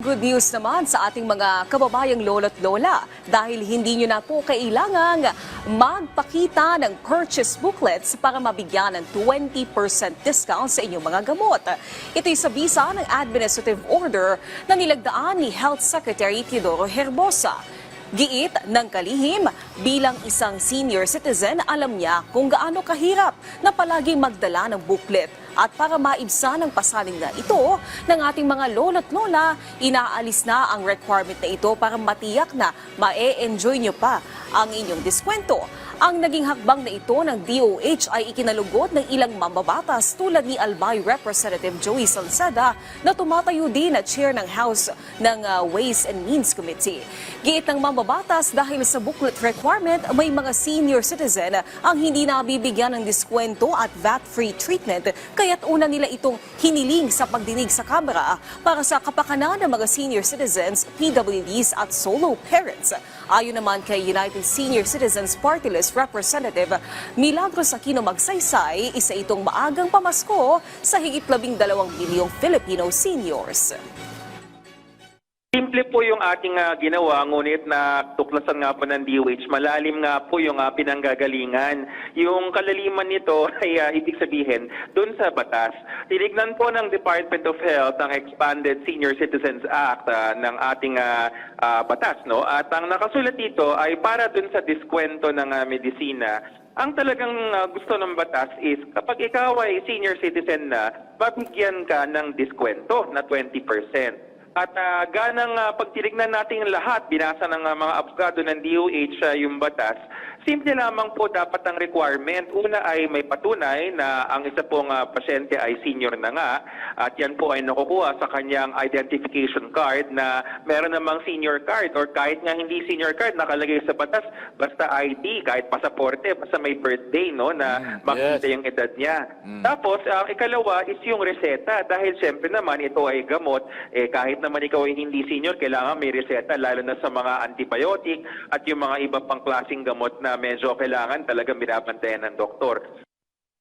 good news naman sa ating mga kababayang lolo't lola dahil hindi nyo na po kailangang magpakita ng purchase booklets para mabigyan ng 20% discount sa inyong mga gamot. Ito'y sa bisa ng administrative order na nilagdaan ni Health Secretary Teodoro Herbosa. Giit ng kalihim, bilang isang senior citizen, alam niya kung gaano kahirap na palaging magdala ng booklet. At para maibsan ang pasanin na ito ng ating mga lolo't lola, inaalis na ang requirement na ito para matiyak na ma-e-enjoy nyo pa ang inyong diskwento. Ang naging hakbang na ito ng DOH ay ikinalugot ng ilang mambabatas tulad ni Albay Representative Joey Salceda na tumatayo din na chair ng House ng Ways and Means Committee. Giit ng mambabatas dahil sa booklet requirement, may mga senior citizen ang hindi nabibigyan ng diskwento at VAT-free treatment, kaya't una nila itong hiniling sa pagdinig sa Kamara para sa kapakanan ng mga senior citizens, PWDs at solo parents. Ayon naman kay United Senior Citizens Party List Representative Milagros Aquino Magsaysay, isa itong maagang pamasko sa higit 12 milyong Filipino seniors. Simple po yung ating ginawa, ngunit na tuklasan nga po ng DOH, malalim nga po yung pinanggagalingan. Yung kalaliman nito ay ibig sabihin, doon sa batas, tinignan po ng Department of Health ang Expanded Senior Citizens Act ng ating batas. No? At ang nakasulat dito ay para doon sa diskwento ng medisina. Ang talagang gusto ng batas is kapag ikaw ay senior citizen na, mabigyan ka ng diskwento na 20%. At ganang pagtinignan natin lahat, binasa ng mga abogado ng DOH yung batas, simple lamang po dapat ang requirement. Una ay may patunay na ang isa pong pasyente ay senior na nga at yan po ay nakukuha sa kanyang identification card na meron namang senior card or kahit nga hindi senior card nakalagay sa batas, basta ID, kahit pasaporte, basta may birthday no, na makita yung edad niya. Tapos, ikalawa is yung reseta dahil siyempre naman ito ay gamot, kahit naman ikaw ay hindi senior, kailangan may reseta lalo na sa mga antibiotic at yung mga iba pang klaseng gamot na medyo kailangan talagang binabantayan ng doktor.